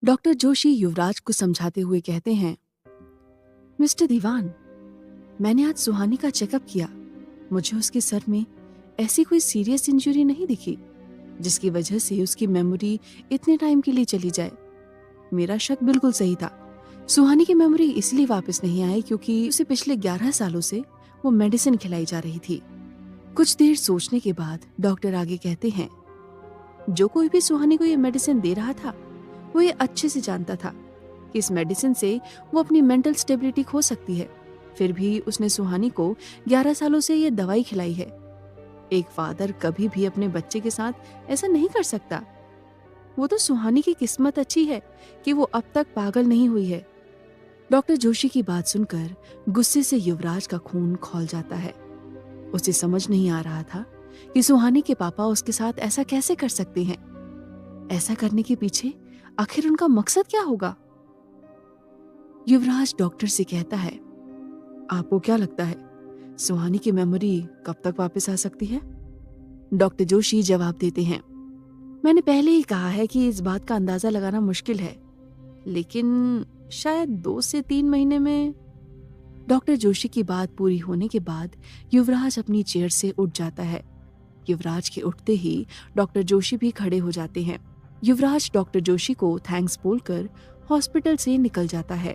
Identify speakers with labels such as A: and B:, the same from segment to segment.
A: Doctor Joshi युवराज को समझाते हुए कहते हैं, मिस्टर दीवान, मैंने आज सुहानी का चेकअप किया। मुझे उसके सर में ऐसी कोई सीरियस इंजरी नहीं दिखी जिसकी वजह से उसकी मेमोरी इतने टाइम के लिए चली जाए। मेरा शक बिल्कुल सही था। सुहानी की मेमोरी इसलिए वापस नहीं आई क्योंकि उसे पिछले 11 सालों से वो मेडिसिन खिलाई जा रही थी। कुछ देर सोचने के बाद डॉक्टर आगे कहते हैं, जो कोई भी सुहानी को ये मेडिसिन दे रहा था वो ये अच्छे से जानता था कि इस मेडिसिन से वो अपनी मेंटल स्टेबिलिटी खो सकती है। फिर भी उसने सुहानी को 11 सालों से ये दवाई खिलाई है। एक फादर कभी भी अपने बच्चे के साथ ऐसा नहीं कर सकता। वो तो सुहानी की किस्मत अच्छी है कि वो अब तक पागल नहीं हुई है। डॉक्टर जोशी की बात सुनकर गुस्से से युवराज का खून खौल जाता है। उसे समझ नहीं आ रहा था कि सुहानी के पापा उसके साथ ऐसा कैसे कर सकते हैं। ऐसा करने के पीछे आखिर उनका मकसद क्या होगा? युवराज डॉक्टर से कहता है, आपको क्या लगता है सुहानी की मेमोरी कब तक वापस आ सकती है? डॉक्टर जोशी जवाब देते हैं, मैंने पहले ही कहा है कि इस बात का अंदाजा लगाना मुश्किल है, लेकिन शायद 2 से 3 महीने में। डॉक्टर जोशी की बात पूरी होने के बाद युवराज अपनी चेयर से उठ जाता है। युवराज के उठते ही डॉक्टर जोशी भी खड़े हो जाते हैं। युवराज डॉक्टर जोशी को थैंक्स बोलकर हॉस्पिटल से निकल जाता है।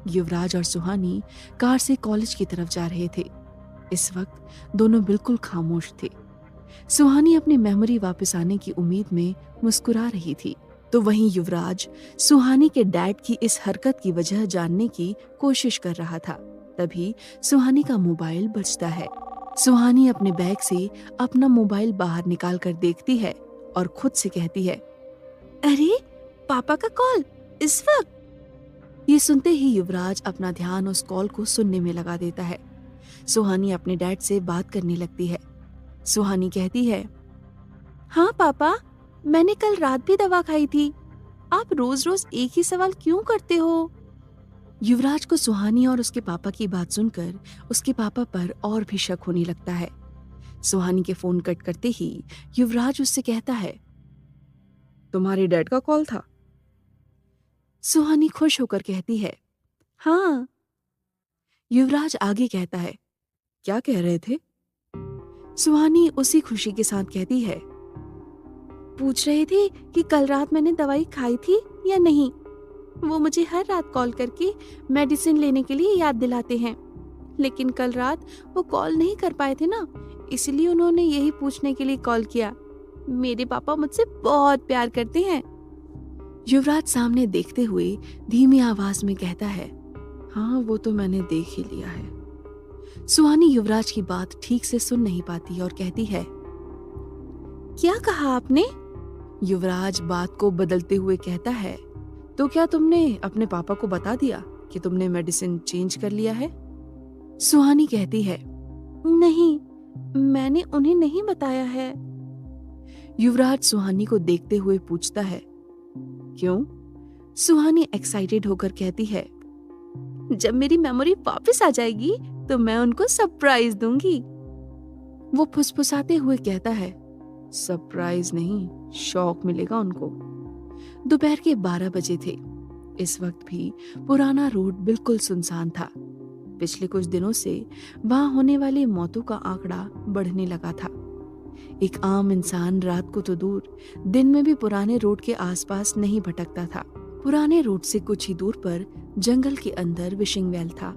A: युवराज और सुहानी कार से कॉलेज की तरफ जा रहे थे। इस वक्त दोनों बिल्कुल खामोश थे। सुहानी अपनी मेमोरी वापस आने की उम्मीद में मुस्कुरा रही थी, तो वहीं युवराज सुहानी के डैड की इस हरकत की वजह जानने की कोशिश कर रहा था। तभी सुहानी का मोबाइल बजता है। सुहानी अपने बैग से अपना मोबाइल बाहर निकाल कर देखती है और खुद से कहती है, अरे पापा का कॉल इस वक्त। ये सुनते ही युवराज अपना ध्यान उस कॉल को सुनने में लगा देता है। सुहानी अपने डैड से बात करने लगती है। सुहानी कहती है, हाँ पापा, मैंने कल रात भी दवा खाई थी। आप रोज रोज एक ही सवाल क्यों करते हो? युवराज को सुहानी और उसके पापा की बात सुनकर उसके पापा पर और भी शक होने लगता है। सुहानी के फोन कट करते ही युवराज उससे कहता है, तुम्हारे डैड का कॉल था? सुहानी खुश होकर कहती है, हाँ। युवराज आगे कहता है, क्या कह रहे थे? सुहानी उसी खुशी के साथ कहती है, पूछ रहे थे कि कल रात मैंने दवाई खाई थी या नहीं। वो मुझे हर रात कॉल करके मेडिसिन लेने के लिए याद दिलाते हैं, लेकिन कल रात वो कॉल नहीं कर पाए थे ना, इसलिए उन्होंने यही पूछने के लिए कॉल किया। मेरे पापा मुझसे बहुत प्यार करते हैं। युवराज सामने देखते हुए धीमी आवाज में कहता है, हाँ वो तो मैंने देख ही लिया है। सुहानी युवराज की बात ठीक से सुन नहीं पाती और कहती है, क्या कहा आपने? युवराज बात को बदलते हुए कहता है, तो क्या तुमने अपने पापा को बता दिया कि तुमने मेडिसिन चेंज कर लिया है? सुहानी कहती है, नहीं, मैंने उन्हें नहीं बताया है। युवराज सुहानी को देखते हुए पूछता है, क्यों? सुहानी एक्साइटेड होकर कहती है, जब मेरी मेमोरी वापस आ जाएगी तो मैं उनको सरप्राइज दूंगी। वो फुसफुसाते हुए कहता है, सरप्राइज नहीं, शॉक मिलेगा उनको। दोपहर के 12 बजे थे। इस वक्त भी पुराना रोड बिल्कुल सुनसान था। पिछले कुछ दिनों से वहां होने वाली मौतों का आंकड़ा बढ़ने लगा था। एक आम इंसान रात को तो दूर, दिन में भी पुराने रोड के आसपास नहीं भटकता था। पुराने रोड से कुछ ही दूर पर जंगल के अंदर विशिंग वेल था।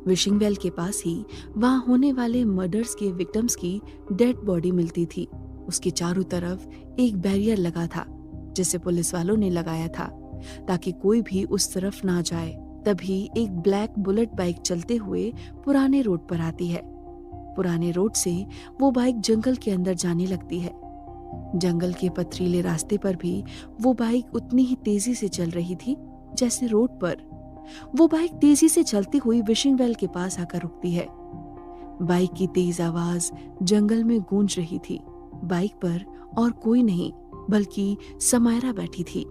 A: विशिंग वेल के पास ही वहां होने वाले मर्डर्स के विक्टिम्स की डेड बॉडी मिलती थी। उसके चारों तरफ एक बैरियर लगा था जिसे पुलिस वालों ने लगाया था ताकि कोई भी उस तरफ ना जाए। तभी एक ब्लैक बुलेट बाइक चलते हुए पुराने रोड पर आती है। पुराने रोड से वो बाइक जंगल के अंदर जाने लगती है। जंगल के पथरीले रास्ते पर भी वो बाइक उतनी ही तेजी से चल रही थी जैसे रोड पर। वो बाइक तेजी से चलती हुई विशिंग वेल के पास आकर रुकती है। बाइक की तेज आवाज जंगल में गूंज रही थी। बाइक पर और कोई नहीं बल्कि समायरा बैठी थी।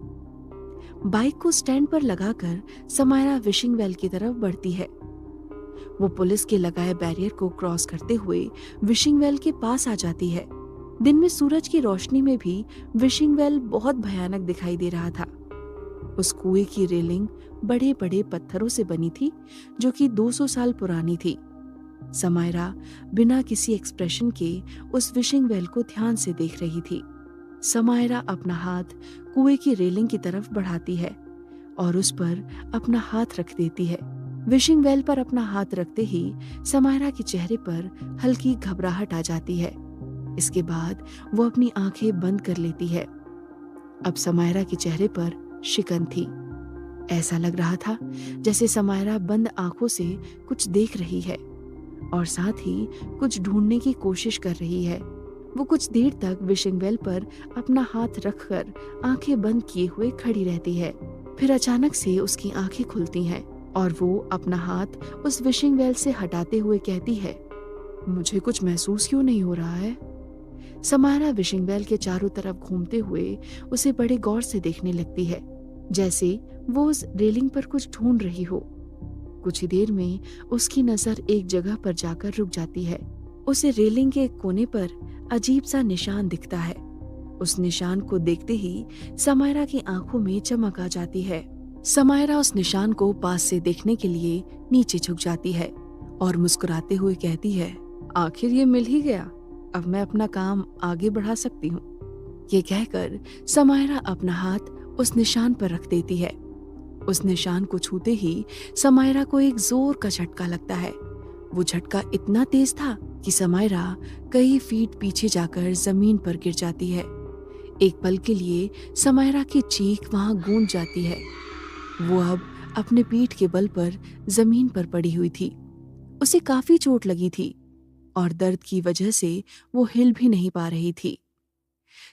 A: बाइक को स्टैंड पर लगाकर समायरा विशिंग वेल की तरफ बढ़ती है। वो पुलिस के लगाए बैरियर को क्रॉस करते हुए विशिंग वेल के पास आ जाती है। दिन में सूरज की रोशनी में भी विशिंग वेल बहुत भयानक दिखाई दे रहा था। उस कुएं की रेलिंग बड़े बड़े पत्थरों से बनी थी, जो कि 200 साल पुरानी थी। समायरा बिना किसी एक्सप्रेशन के उस विशिंग वेल को ध्यान से देख रही थी। समायरा अपना हाथ कुएं की रेलिंग की तरफ बढ़ाती है और उस पर अपना हाथ रख देती है। विशिंग वेल पर अपना हाथ रखते ही समायरा के चेहरे पर हल्की घबराहट आ जाती है। इसके बाद वो अपनी आंखें बंद कर लेती है। अब समायरा के चेहरे पर शिकन थी। ऐसा लग रहा था जैसे समायरा बंद आंखों से कुछ देख रही है और साथ ही कुछ ढूंढने की कोशिश कर रही है। वो कुछ देर तक विशिंग वेल पर अपना हाथ रखकर आंखें बंद किए हुए खड़ी रहती है। फिर अचानक से उसकी आंखें खुलती हैं और वो अपना हाथ उस विशिंग वेल से हटाते हुए कहती है, मुझे कुछ महसूस क्यों नहीं हो रहा है? समायरा विशिंग वेल के चारों तरफ घूमते हुए उसे बड़े गौर से देखने लगती है, जैसे वो उस रेलिंग पर कुछ ढूंढ रही हो। कुछ ही देर में उसकी नजर एक जगह पर जाकर रुक जाती है। उसे रेलिंग के एक कोने पर अजीब सा निशान दिखता है। उस निशान को देखते ही समायरा की आंखों में चमक आ जाती है। समायरा उस निशान को पास से देखने के लिए नीचे झुक जाती है और मुस्कुराते हुए कहती है, आखिर ये मिल ही गया, अब मैं अपना काम आगे बढ़ा सकती हूँ। ये कहकर समायरा अपना हाथ उस निशान पर रख देती है। उस निशान को छूते ही समायरा को एक जोर का झटका लगता है। वो झटका इतना तेज था कि समायरा कई फीट पीछे जाकर जमीन पर गिर जाती है। एक पल के लिए समायरा की चीख वहां गूंज जाती है। वो अब अपने पीठ के बल पर जमीन पर पड़ी हुई थी। उसे काफी चोट लगी थी और दर्द की वजह से वो हिल भी नहीं पा रही थी।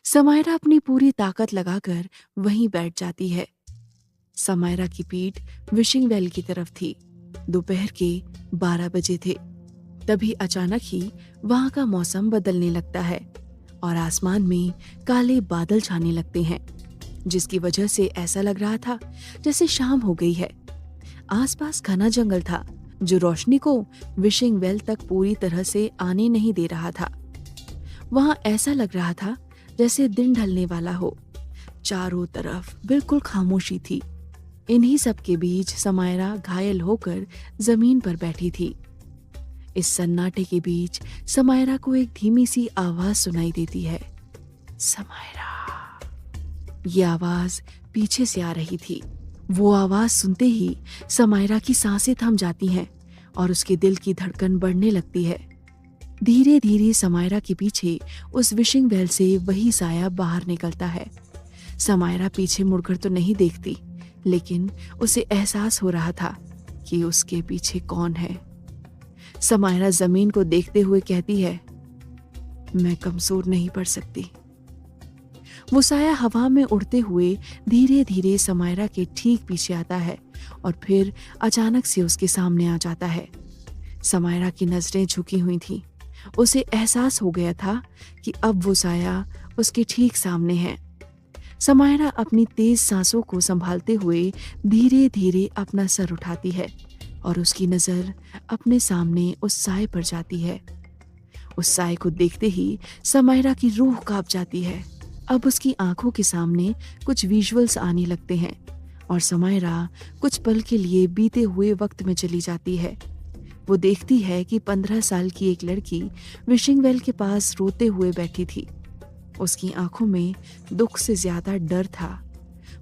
A: समायरा अपनी पूरी ताकत लगाकर वहीं बैठ जाती है। समायरा की पीठ विशिंग वेल की तरफ थी। दोपहर के 12 बजे थे। तभी अचानक ही वहां का मौसम बदलने लगता है और आसमान में काले बादल छाने लगते हैं, जिसकी वजह से ऐसा लग रहा था जैसे शाम हो गई है। आसपास घना जंगल था जो रोशनी को विशिंग वेल तक पूरी तरह से आने नहीं दे रहा था। वहां ऐसा लग रहा था जैसे दिन ढलने वाला हो। चारों तरफ बिल्कुल खामोशी थी। इन्हीं सब के बीच समायरा घायल होकर जमीन पर बैठी थी। इस सन्नाटे के बीच समायरा को एक धीमी सी आवाज सुनाई देती है, समायरा। ये आवाज पीछे से आ रही थी। वो आवाज सुनते ही समायरा की सांसें थम जाती हैं और उसके दिल की धड़कन बढ़ने लगती है। धीरे धीरे समायरा के पीछे उस विशिंग वेल से वही साया बाहर निकलता है। समायरा पीछे मुड़कर तो नहीं देखती, लेकिन उसे एहसास हो रहा था कि उसके पीछे कौन है। समायरा जमीन को देखते हुए कहती है, मैं कमजोर नहीं पड़ सकती। वो साया हवा में उड़ते हुए धीरे धीरे समायरा के ठीक पीछे आता है और फिर अचानक से उसके सामने आ जाता है। समायरा की नजरें झुकी हुई थीं। उसे एहसास हो गया था कि अब वो साया उसके ठीक सामने है। समायरा अपनी तेज सांसों को संभालते हुए धीरे धीरे अपना सर उठाती है और उसकी नजर अपने सामने उस साए पर जाती है। उस साए को देखते ही समायरा की रूह कांप जाती है। अब उसकी आंखों के सामने कुछ विजुअल्स आने लगते हैं और समायरा कुछ पल के लिए बीते हुए वक्त में चली जाती है। वो देखती है कि 15 साल की एक लड़की विशिंग वेल के पास रोते हुए बैठी थी। उसकी आंखों में दुख से ज्यादा डर था।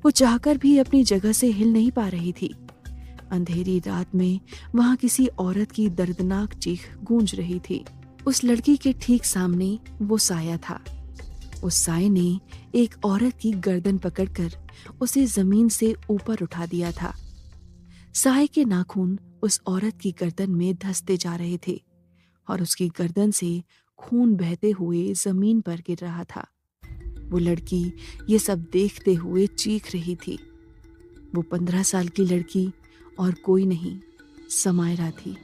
A: वो चाहकर भी अपनी जगह से हिल नहीं पा रही थी। अंधेरी रात में वहां किसी औरत की दर्दनाक चीख गूंज रही थी। उस लड़की के ठीक सामने वो साया था। उस साये ने एक औरत की गर्दन पकड़कर उसे जमीन से ऊपर उठा दिया था। साये के नाखून उस औरत की गर्दन में धंसते जा रहे थे और उसकी गर्दन से खून बहते हुए जमीन पर गिर रहा था। वो लड़की ये सब देखते हुए चीख रही थी। वो 15 साल की लड़की और कोई नहीं, समायरा थी।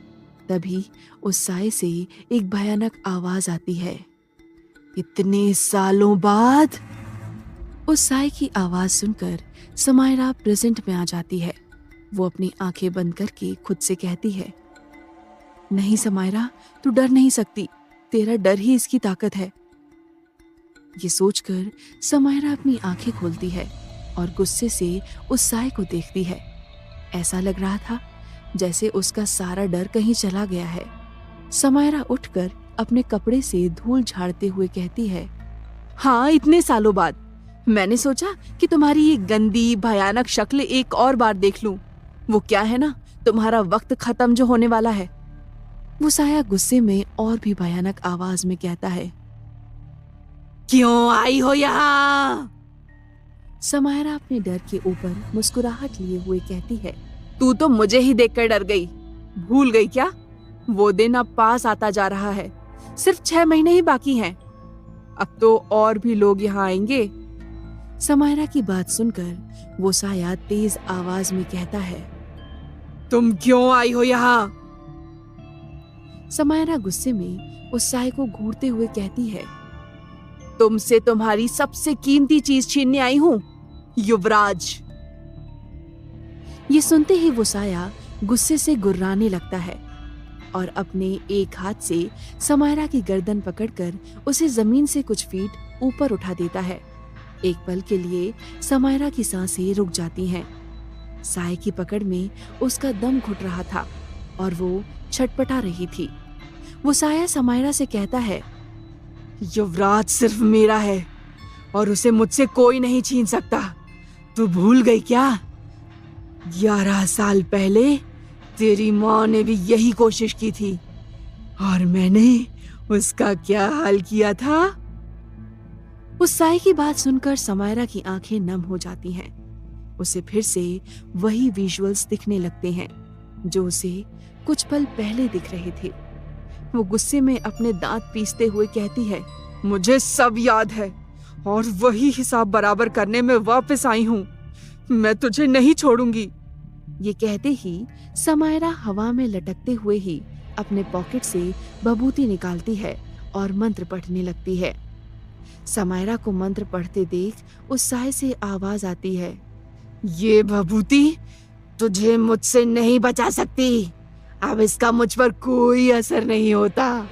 A: तभी उस साये से एक भयानक आवाज आती है, इतने सालों बाद। उस साये की आवाज सुनकर समायरा प्रेजेंट में आ जाती है। वो अपनी आंखें बंद करके खुद से कहती है, नहीं समायरा, तू डर नहीं सकती, तेरा डर ही इसकी ताकत है। ये सोचकर समायरा अपनी आंखें खोलती है और गुस्से से उस साय को देखती है। ऐसा लग रहा था जैसे उसका सारा डर कहीं चला गया है। समायरा उठकर अपने कपड़े से धूल झाड़ते हुए कहती है, हाँ, इतने सालों बाद मैंने सोचा कि तुम्हारी ये गंदी भयानक शक्ल एक और बार देख लूं। वो क्या है ना, तुम्हारा वक्त खत्म जो होने वाला है। वो साया गुस्से में और भी भयानक आवाज में कहता है, क्यों आई हो यहाँ? समायरा अपने डर के ऊपर मुस्कुराहट लिए हुए कहती है, तू तो मुझे ही देखकर डर गई। भूल गई क्या? वो दिन अब पास आता जा रहा है। सिर्फ 6 महीने ही बाकी हैं। अब तो और भी लोग यहाँ आएंगे। समायरा की बात सुनकर वो साया तेज आवाज में कहता है, तुम क्यों आई हो यहाँ? समायरा गुस्से में उस साय को घूरते हुए कहती है, तुमसे तुम्हारी सबसे कीमती चीज छीनने आई हूं, युवराज। ये सुनते ही वो साया गुस्से से गुर्राने लगता है और अपने एक हाथ से समायरा की गर्दन पकड़कर उसे जमीन से कुछ फीट ऊपर उठा देता है। एक पल के लिए समायरा की सांसें रुक जाती हैं। साय की पकड़ में उसका दम घुट रहा था और वो छटपटा रही थी। वो साया समायरा से कहता है, युवराज सिर्फ मेरा है और उसे मुझसे कोई नहीं छीन सकता। तू भूल गई क्या? 11 साल पहले तेरी माँ ने भी यही कोशिश की थी और मैंने उसका क्या हाल किया था? उस साय की बात सुनकर समायरा की आंखें नम हो जाती हैं। उसे फिर से वही विजुअल्स दिखने लगते हैं जो उसे कुछ पल पहले दिख रहे थे। वो गुस्से में अपने दांत पीसते हुए कहती है, मुझे सब याद है और वही हिसाब बराबर करने में वापस आई हूँ। मैं तुझे नहीं छोड़ूंगी। ये कहते ही समायरा हवा में लटकते हुए ही अपने पॉकेट से बबूती निकालती है और मंत्र पढ़ने लगती है। समायरा को मंत्र पढ़ते देख उस साय से आवाज आती है, ये बबूती तुझे मुझसे नहीं बचा सकती। अब इसका मुझ पर कोई असर नहीं होता।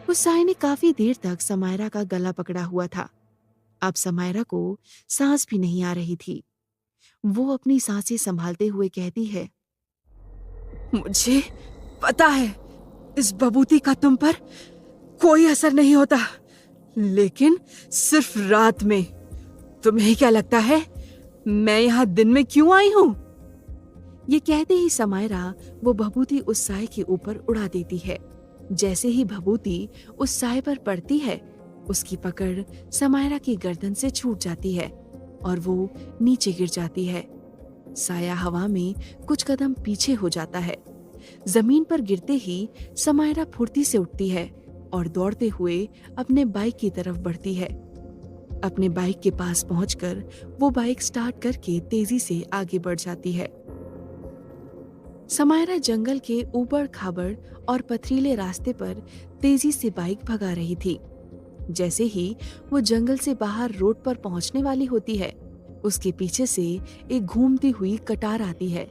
A: उस साय ने काफी देर तक समायरा का गला पकड़ा हुआ था। अब समायरा को सांस भी नहीं आ रही थी। वो अपनी सांसें संभालते हुए कहती है, मुझे पता है इस बबूती का तुम पर कोई असर नहीं होता, लेकिन सिर्फ रात में। तुम्हें क्या लगता है मैं यहाँ दिन में क्यों आई हूँ? ये कहते ही समायरा वो भभूति उस साय के ऊपर उड़ा देती है। जैसे ही भभूति उस साय पर पड़ती है, उसकी पकड़ समायरा की गर्दन से छूट जाती है और वो नीचे गिर जाती है। साया हवा में कुछ कदम पीछे हो जाता है। जमीन पर गिरते ही समायरा फुर्ती से उठती है और दौड़ते हुए अपने बाइक की तरफ बढ़ती है। अपने बाइक के पास पहुंचकर वो बाइक स्टार्ट करके तेजी से आगे बढ़ जाती है। समायरा जंगल के ऊबड़ खाबड़ और पथरीले रास्ते पर तेजी से बाइक भगा रही थी। जैसे ही वो जंगल से बाहर रोड पर पहुंचने वाली होती है, उसके पीछे से एक घूमती हुई कटार आती है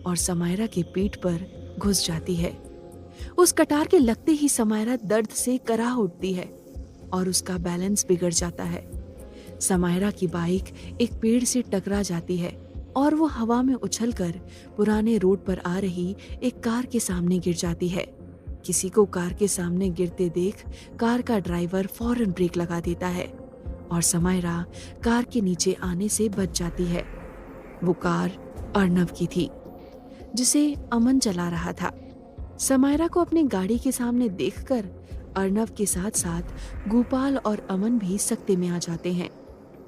A: और समायरा के पीठ पर घुस जाती है। उस कटार के लगते ही समायरा दर्द से कराह उठती है और उसका बैलेंस बिगड़ जाता है। समायरा की बाइक एक पेड़ से टकरा जाती है और वो हवा में उछलकर पुराने रोड पर आ रही एक कार के सामने गिर जाती है। किसी को कार के सामने गिरते देख कार का ड्राइवर फौरन ब्रेक लगा देता है और समायरा कार के नीचे आने से बच जाती है। वो कार अर्नव की थी, जिसे अमन चला रहा था। समायरा को अपनी गाड़ी के सामने देखकर अर्नव के साथ साथ गोपाल और अमन भी सकते में आ जाते हैं।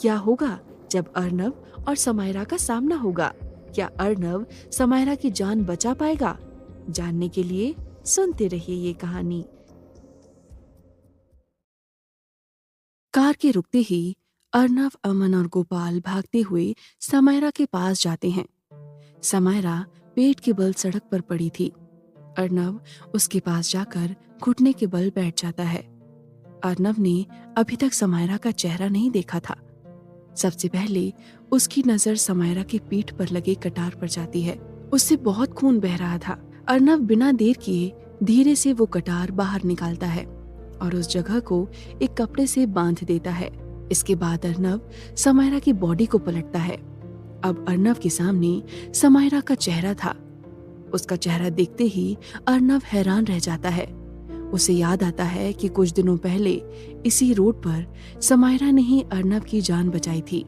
A: क्या होगा जब अर्नव और समायरा का सामना होगा? क्या अर्नव समायरा की जान बचा पाएगा? जानने के लिए सुनते रहिए ये कहानी। कार के रुकते ही अर्नव, अमन और गोपाल भागते हुए समायरा के पास जाते हैं। समायरा पेट के बल सड़क पर पड़ी थी। अर्नव उसके पास जाकर घुटने के बल बैठ जाता है। अर्नव ने अभी तक समायरा का चेहरा नहीं देखा था। सबसे पहले उसकी नजर समायरा के पीठ पर लगे कटार पर जाती है। उससे बहुत खून बह रहा था। अर्नव बिना देर किए धीरे से वो कटार बाहर निकालता है और उस जगह को एक कपड़े से बांध देता है। इसके बाद अर्नव समायरा की बॉडी को पलटता है अब अर्नव के सामने समायरा का चेहरा था। उसका चेहरा देखते ही अर्नव हैरान रह जाता है। उसे याद आता है कि कुछ दिनों पहले इसी रोड पर समायरा ने ही अर्नव की जान बचाई थी।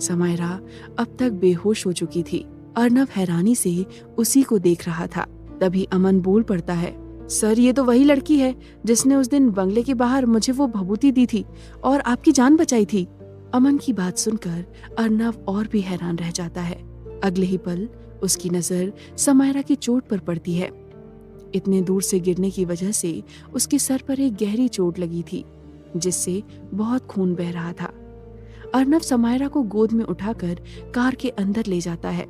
A: समायरा अब तक बेहोश हो चुकी थी। अर्नव हैरानी से उसी को देख रहा था। तभी अमन बोल पड़ता है, सर ये तो वही लड़की है जिसने उस दिन बंगले के बाहर मुझे वो भभूति दी थी और आपकी जान बचाई थी। अमन की बात सुनकर अर्नव और भी हैरान रह जाता है। अगले ही पल उसकी नजर समायरा की चोट पर पड़ती है। इतने दूर से गिरने की वजह से उसके सर पर एक गहरी चोट लगी थी, जिससे बहुत खून बह रहा था। अर्नव समायरा को गोद में उठाकर कार के अंदर ले जाता है।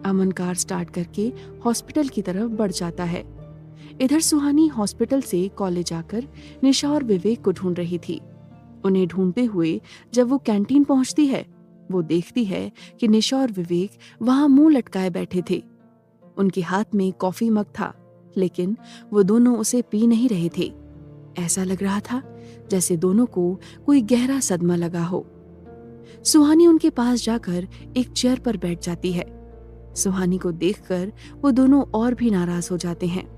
A: अमन कार स्टार्ट करके हॉस्पिटल की तरफ बढ़ जाता है। इधर सुहानी हॉस्पिटल से कॉलेज आकर निशा और विवेक को ढूंढ रही थी। उन्हें ढूंढते हुए जब वो कैंटीन पहुंचती है, वो देखती है कि निशा और विवेक वहां मुंह लटकाए बैठे थे। उनके हाथ में कॉफी मग था, लेकिन वो दोनों उसे पी नहीं रहे थे। ऐसा लग रहा था जैसे दोनों को कोई गहरा सदमा लगा हो। सुहानी उनके पास जाकर एक चेयर पर बैठ जाती है। सुहानी को देखकर वो दोनों और भी नाराज हो जाते हैं।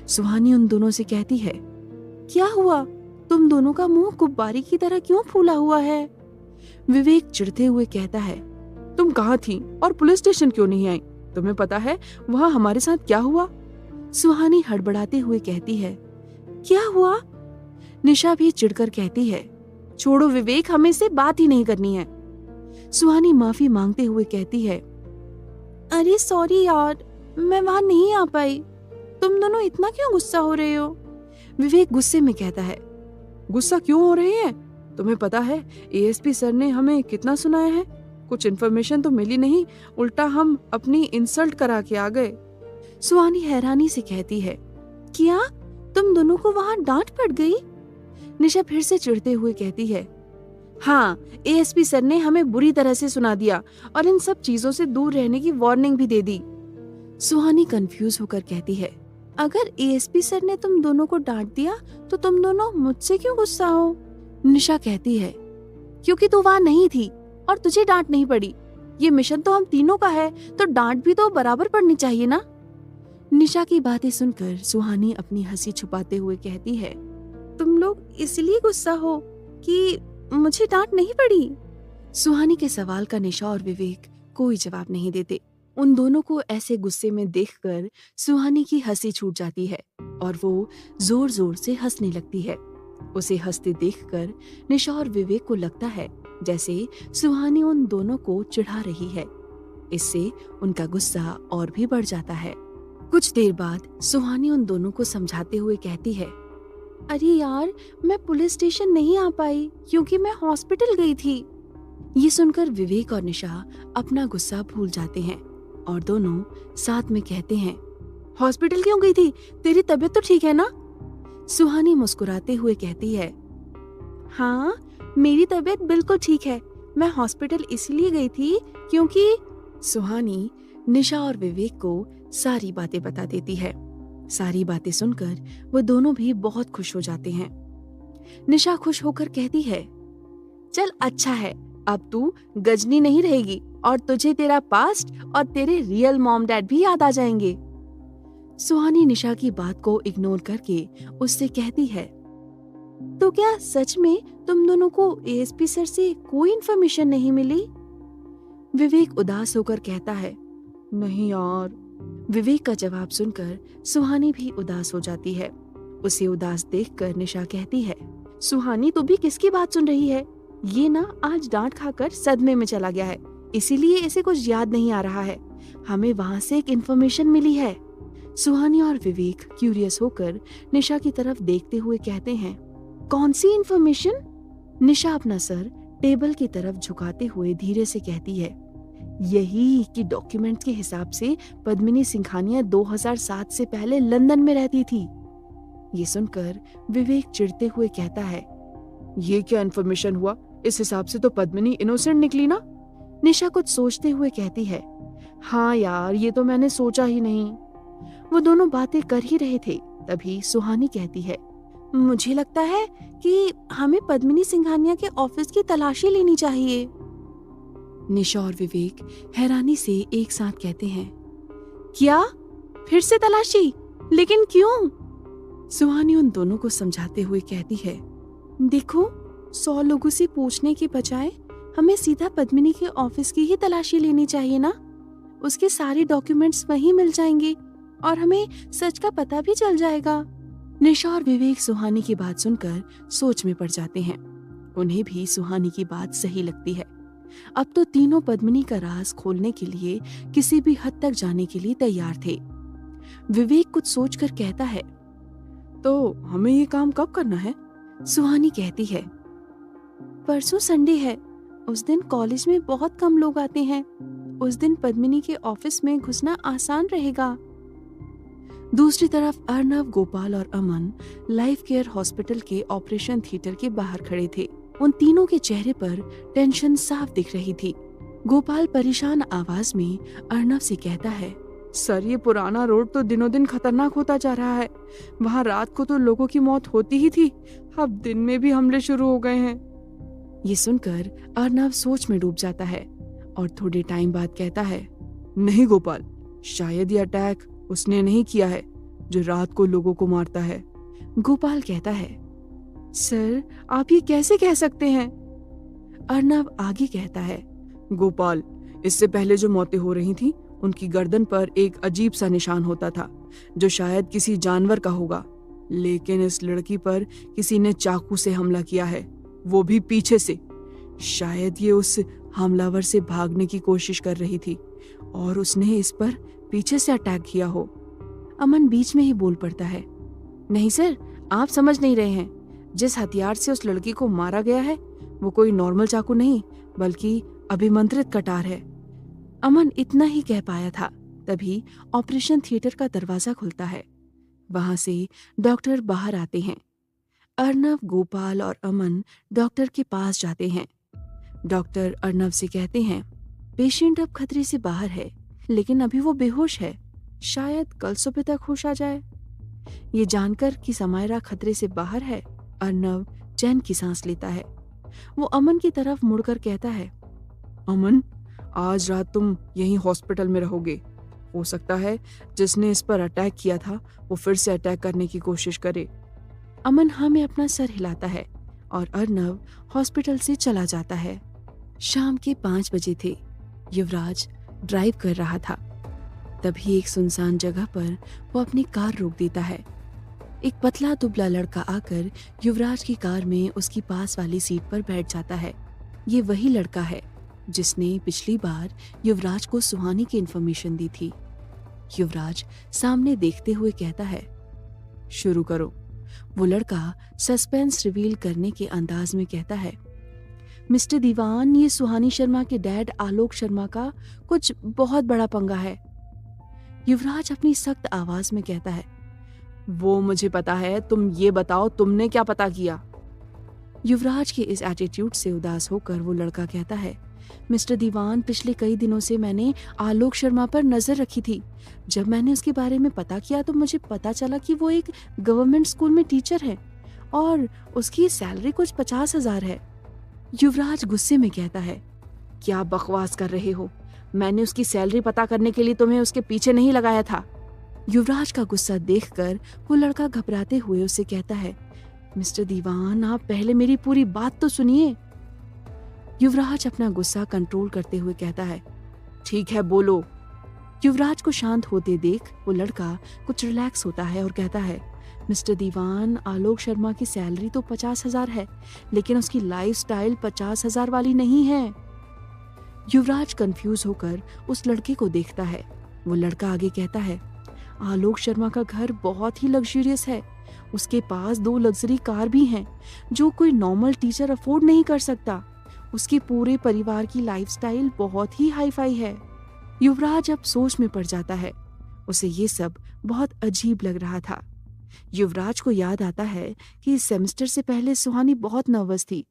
A: सुहानी उन दोनों से कहती है, क्या हुआ? तुम दोनों का मुंह गुब्बारे की तरह क्यों फूला हुआ है? विवेक चिढ़ते हुए कहता है, तुम कहाँ थी और पुलिस स्टेशन क्यों नहीं आई? तुम्हें पता है वहाँ हमारे साथ क्या हुआ? सुहानी हड़बड़ाते हुए कहती है, क्या हुआ? निशा भी चिढ़कर कहती है, छोड़ो विवेक, हमें से बात ही नहीं करनी है। सुहानी माफी मांगते हुए कहती है, अरे सॉरी यार, मैं वहां नहीं आ पाई। तुम दोनों इतना क्यों गुस्सा हो रहे हो? विवेक गुस्से में कहता है, गुस्सा क्यों हो रहे हैं? तुम्हें पता है एएसपी सर ने हमें कितना सुनाया है? कुछ इन्फॉर्मेशन तो मिली नहीं, उल्टा हम अपनी इंसल्ट करा के आ गए। सुहानी हैरानी से कहती है, क्या तुम दोनों को वहां डांट पड़ गई? निशा फिर से चिढ़ते हुए कहती है, हाँ, एएसपी सर ने हमें बुरी तरह से सुना दिया और इन सब चीजों से दूर रहने की वार्निंग भी दे दी। सुहानी कंफ्यूज होकर कहती है, अगर एएसपी सर ने तुम दोनों को डांट दिया तो तुम दोनों मुझसे क्यों गुस्सा हो? निशा कहती है, क्योंकि तू वहां नहीं थी और तुझे डांट नहीं पड़ी। ये मिशन तो हम तीनों का है, तो डांट भी तो बराबर पड़नी चाहिए ना। निशा की बातें सुनकर सुहानी अपनी हंसी छुपाते हुए कहती है, तुम लोग इसलिए गुस्सा हो कि मुझे डांट नहीं पड़ी? सुहानी के सवाल का निशा और विवेक कोई जवाब नहीं देते। उन दोनों को ऐसे गुस्से में देखकर सुहानी की हंसी छूट जाती है और वो जोर जोर से हंसने लगती है। उसे हंसते देखकर निशा और विवेक को लगता है जैसे सुहानी उन दोनों को चिढ़ा रही है। इससे उनका गुस्सा और भी बढ़ जाता है। कुछ देर बाद सुहानी उन दोनों को समझाते हुए कहती है, अरे यार, मैं पुलिस स्टेशन नहीं आ पाई क्योंकि मैं हॉस्पिटल गई थी। ये सुनकर विवेक और निशा अपना गुस्सा भूल जाते हैं और दोनों साथ में कहते हैं, हॉस्पिटल क्यों गई थी? तेरी तबीयत तो ठीक है ना? सुहानी मुस्कुराते हुए कहती है, हाँ, मेरी तबीयत बिल्कुल ठीक है। मैं हॉस्पिटल इसलिए गई थी क्योंकि सुहानी निशा और विवेक को सारी बातें बता देती है। सारी बातें सुनकर वो दोनों भी बहुत खुश हो जाते हैं। निशा खुश होकर कहती है, चल अच्छा है, अब तू गजनी नहीं रहेगी और तुझे तेरा पास्ट और तेरे रियल मॉम डैड भी याद आ जाएंगे। सुहानी निशा की बात को इग्नोर करके उससे कहती है, तो क्या सच में तुम दोनों को एएसपी सर से कोई इन्फॉर्मेशन नहीं मिली? विवेक उदास होकर कहता है, नहीं यार। विवेक का जवाब सुनकर सुहानी भी उदास हो जाती है। उसे उदास देखकर निशा कहती है, सुहानी तू भी किसकी बात सुन रही है? ये ना आज डांट खाकर सदमे में चला गया है, इसीलिए इसे कुछ याद नहीं आ रहा है। हमें वहां से एक इन्फॉर्मेशन मिली है। सुहानी और विवेक क्यूरियस होकर निशा की तरफ देखते हुए कहते हैं, कौन सी इन्फॉर्मेशन? निशा अपना सर टेबल की तरफ झुकाते हुए धीरे से कहती है, यही कि डॉक्यूमेंट्स के हिसाब से पद्मिनी सिंघानिया 2007 से पहले लंदन में रहती थी। ये सुनकर विवेक चिढ़ते हुए कहता है, ये क्या इन्फॉर्मेशन हुआ? इस हिसाब से तो पद्मिनी इनोसेंट निकली ना? निशा कुछ सोचते हुए कहती है, हाँ यार, ये तो मैंने सोचा ही नहीं। वो दोनों बातें कर ही रहे थे, तभी सुहानी कहती है, मुझे लगता है कि हमें पद्मिनी सिंघानिया के ऑफिस की तलाशी लेनी चाहिए। निशा और विवेक हैरानी से एक साथ कहते हैं, क्या फिर से तलाशी? लेकिन क्यों? सुहानी उन दोनों को समझाते हुए कहती है, देखो 100 लोगों से पूछने के बजाय हमें सीधा पद्मिनी के ऑफिस की ही तलाशी लेनी चाहिए ना। उसके सारे डॉक्यूमेंट्स वहीं मिल जाएंगे और हमें सच का पता भी चल जाएगा। निशा और विवेक सुहानी की बात सुनकर सोच में पड़ जाते हैं। उन्हें भी सुहानी की बात सही लगती है। अब तो तीनों पद्मिनी का राज खोलने के लिए किसी भी हद तक जाने के लिए तैयार थे। विवेक कुछ सोचकर कहता है, तो हमें ये काम कब करना है? सुहानी कहती है, परसों संडे है, उस दिन कॉलेज में बहुत कम लोग आते हैं। उस दिन पद्मिनी के ऑफिस में घुसना आसान रहेगा। दूसरी तरफ अर्नव, गोपाल और अमन लाइफ केयर हॉस्पिटल के ऑपरेशन थिएटर के बाहर खड़े थे। उन तीनों के चेहरे पर टेंशन साफ दिख रही थी। गोपाल परेशान आवाज में अर्नव से कहता है, सर ये पुराना रोड तो दिनों दिन खतरनाक होता जा रहा है। वहाँ रात को तो लोगों की मौत होती ही थी, अब दिन में भी हमले शुरू हो गए हैं। ये सुनकर अर्नव सोच में डूब जाता है और थोड़े टाइम बाद कहता है, नहीं गोपाल, शायद ये अटैक उसने नहीं किया है जो रात को लोगों को मारता है। गोपाल कहता है, सर आप ये कैसे कह सकते हैं? अर्नव आगे कहता है, गोपाल, इससे पहले जो मौतें हो रही थी उनकी गर्दन पर एक अजीब सा निशान होता था जो शायद किसी जानवर का होगा, लेकिन इस लड़की पर किसी ने चाकू से हमला किया है, वो भी पीछे से। शायद ये उस हमलावर से भागने की कोशिश कर रही थी और उसने इस पर पीछे से अटैक किया हो। अमन बीच में ही बोल पड़ता है, नहीं सर, आप समझ नहीं रहे हैं। जिस हथियार से उस लड़की को मारा गया है वो कोई नॉर्मल चाकू नहीं बल्कि अभिमंत्रित कटार है। अमन इतना ही कह पाया था, तभी ऑपरेशन थिएटर का दरवाजा खुलता है। वहां से डॉक्टर बाहर आते हैं। अर्नव, गोपाल और अमन डॉक्टर के पास जाते हैं। डॉक्टर अर्नव से कहते हैं, पेशेंट अब खतरे से बाहर है, लेकिन अभी वो बेहोश है, शायद कल सुबह तक होश आ जाए। ये जानकर कि समायरा खतरे से बाहर है, अर्नव चैन की सांस लेता है। वो अमन की तरफ मुड़कर कहता है, अमन, आज रात तुम यहीं हॉस्पिटल में रहोगे। हो सकता है जिसने इस पर अटैक किया था वो फिर से अटैक करने की कोशिश करे। अमन हाँ में अपना सर हिलाता है और अर्नव हॉस्पिटल से चला जाता है। शाम के 5 बजे थे। युवराज ड्राइव कर रहा था। तभी एक सुनसान जगह पर वो अपनी कार रोक देता है। एक पतला दुबला लड़का आकर युवराज की कार में उसकी पास वाली सीट पर बैठ जाता है। ये वही लड़का है जिसने पिछली बार युवराज को सुहानी की इन्फॉर्मेशन दी थी। युवराज सामने देखते हुए कहता है, शुरू करो। वो लड़का सस्पेंस रिवील करने के अंदाज में कहता है, मिस्टर दीवान, ये सुहानी शर्मा के डैड आलोक शर्मा का कुछ बहुत बड़ा पंगा है। युवराज अपनी सख्त आवाज में कहता है, वो मुझे पता है, तुम ये बताओ तुमने क्या पता किया? युवराज के इस एटीट्यूड से उदास होकर वो लड़का कहता है, मिस्टर दीवान, पिछले कई दिनों से मैंने आलोक शर्मा पर नजर रखी थी। जब मैंने उसके बारे में पता किया तो मुझे पता चला कि वो एक गवर्नमेंट स्कूल में टीचर है और उसकी सैलरी कुछ 50,000 है। युवराज गुस्से में कहता है, क्या बकवास कर रहे हो? मैंने उसकी सैलरी पता करने के लिए तुम्हें उसके पीछे नहीं लगाया था। युवराज का गुस्सा देखकर वो लड़का घबराते हुए उसे कहता है, मिस्टर दीवान, आप पहले मेरी पूरी बात तो सुनिए। युवराज अपना गुस्सा कंट्रोल करते हुए कहता है, ठीक है, बोलो। युवराज को शांत होते देख वो लड़का कुछ रिलैक्स होता है और कहता है, मिस्टर दीवान, आलोक शर्मा की सैलरी तो 50,000 है, लेकिन उसकी लाइफस्टाइल 50,000 वाली नहीं है। युवराज कंफ्यूज होकर उस लड़के को देखता है। वो लड़का आगे कहता है, आलोक शर्मा का घर बहुत ही लग्जरियस है। उसके पास 2 लग्जरी कार भी हैं, जो कोई नॉर्मल टीचर अफोर्ड नहीं कर सकता। उसके पूरे परिवार की लाइफस्टाइल बहुत ही हाई फाई है। युवराज अब सोच में पड़ जाता है। उसे ये सब बहुत अजीब लग रहा था। युवराज को याद आता है कि इस सेमेस्टर से पहले सुहानी बहुत नर्वस थी।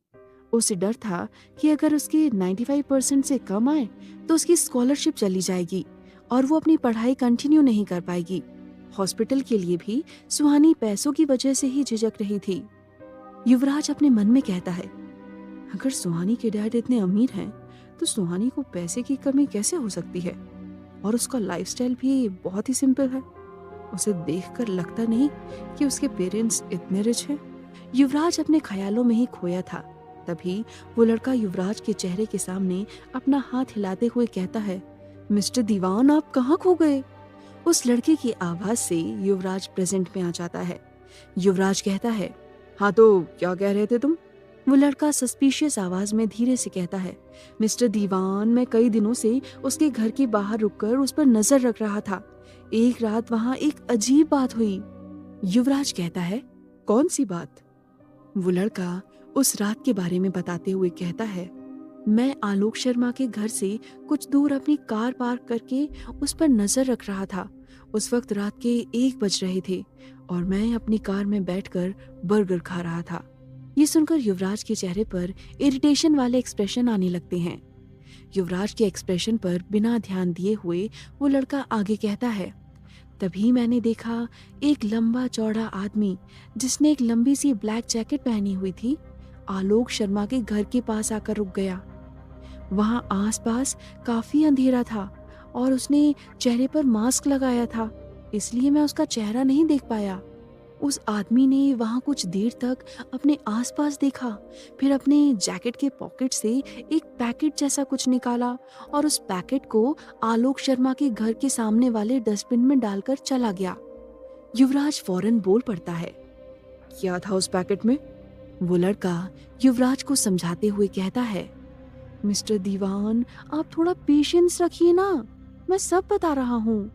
A: उसे डर था कि अगर उसके 95% से कम आए तो उसकी स्कॉलरशिप चली जाएगी और वो अपनी पढ़ाई कंटिन्यू नहीं कर पाएगी। हॉस्पिटल के लिए भी सुहानी पैसों की वजह से ही झिझक रही थी। युवराज अपने मन में कहता है, अगर सुहानी के डैड इतने अमीर हैं तो सुहानी को पैसे की कमी कैसे हो सकती है? और उसका लाइफस्टाइल भी बहुत ही सिंपल है। उसे देखकर लगता नहीं कि उसके पेरेंट्स इतने रिच हैं। युवराज अपने ख्यालों में ही खोया था। तभी वो लड़का युवराज के चेहरे के सामने अपना हाथ हिलाते हुए कहता है, मिस्टर दीवान, आप कहाँ खो गए? उस लड़के की आवाज से युवराज प्रेजेंट में आ जाता है। युवराज कहता है, हाँ तो क्या कह रहे थे तुम? वो लड़का सस्पिशियस आवाज में धीरे से कहता है, मिस्टर दीवान, मैं कई दिनों से उसके घर के बाहर रुककर उस पर नजर रख रहा था। एक रात वहां एक अजीब बात हुई। युवराज कहता है, कौन सी बात? वो लड़का उस रात के बारे में बताते हुए कहता है, मैं आलोक शर्मा के घर से कुछ दूर अपनी कार पार्क करके उस पर नजर रख रहा था। उस वक्त रात के 1 बज रहे थे और मैं अपनी कार में बैठकर बर्गर खा रहा था। ये सुनकर युवराज के चेहरे पर इरिटेशन वाले एक्सप्रेशन आने लगते हैं। युवराज के एक्सप्रेशन पर बिना ध्यान दिए हुए वो लड़का आगे कहता है, तभी मैंने देखा एक लंबा चौड़ा आदमी जिसने एक लंबी सी ब्लैक जैकेट पहनी हुई थी, आलोक शर्मा के घर के पास आकर रुक गया। वहां आसपास काफी अंधेरा था और उसने चेहरे पर मास्क लगाया था, इसलिए मैं उसका चेहरा नहीं देख पाया। उस आदमी ने वहां कुछ देर तक अपने आसपास देखा, फिर अपने जैकेट के पॉकेट से एक पैकेट जैसा कुछ निकाला और उस पैकेट को आलोक शर्मा के घर के सामने वाले डस्टबिन में डालकर चला गया। युवराज फौरन बोल पड़ता है, क्या था उस पैकेट में? वो लड़का युवराज को समझाते हुए कहता है, मिस्टर दीवान, आप थोड़ा पेशेंस रखिए ना, मैं सब बता रहा हूँ।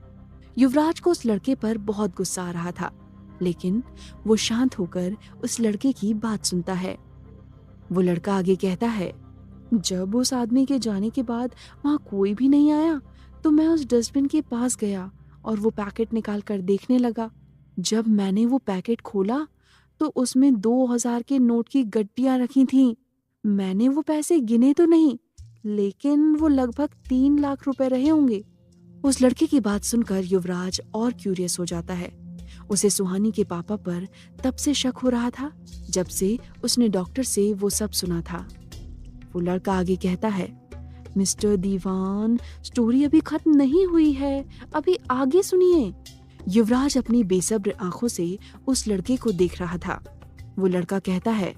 A: युवराज को उस लड़के पर बहुत गुस्सा आ रहा था, लेकिन वो शांत होकर उस लड़के की बात सुनता है। वो लड़का आगे कहता है, जब उस आदमी के जाने के बाद वहां कोई भी नहीं आया तो मैं उस डस्टबिन के पास गया और वो पैकेट निकाल कर देखने लगा। जब मैंने वो पैकेट खोला तो उसमें 2000 के नोट की गड्डियां रखी थीं। मैंने वो पैसे गिने तो नहीं, लेकिन वो लगभग 3 लाख रुपए रहे होंगे। उस लड़के की बात सुनकर युवराज और क्यूरियस हो जाता है। उसे सुहानी के पापा पर तब से शक हो रहा था जब से उसने डॉक्टर से वो सब सुना था। वो लड़का आगे कहता है, मिस्टर दीवान, स्टोरी अभी खत्म नहीं हुई है, अभी आगे सुनिए। युवराज अपनी बेसब्र आंखों से उस लड़के को देख रहा था। वो लड़का कहता है,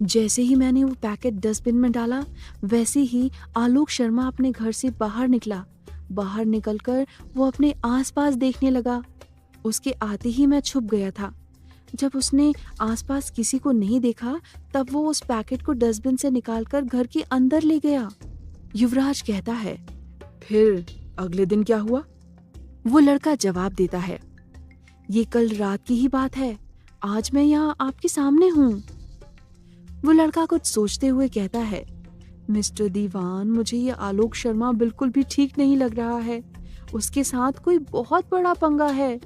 A: जैसे ही मैंने वो पैकेट डस्टबिन में डाला वैसे ही आलोक शर्मा अपने घर से बाहर निकला। बाहर निकलकर वो अपने आसपास देखने लगा। उसके आते ही मैं छुप गया था। जब उसने आसपास किसी को नहीं देखा तब वो उस पैकेट को डस्टबिन से निकालकर घर के अंदर ले गया। युवराज कहता है, फिर अगले दिन क्या हुआ? वो लड़का जवाब देता है, ये कल रात की ही बात है, आज मैं यहाँ आपके सामने हूँ। वो लड़का कुछ सोचते हुए कहता है, मिस्टर दीवान, मुझे ये आलोक शर्मा बिल्कुल भी ठीक नहीं लग रहा है। उसके साथ कोई बहुत बड़ा पंगा है।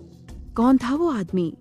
A: कौन था वो आदमी?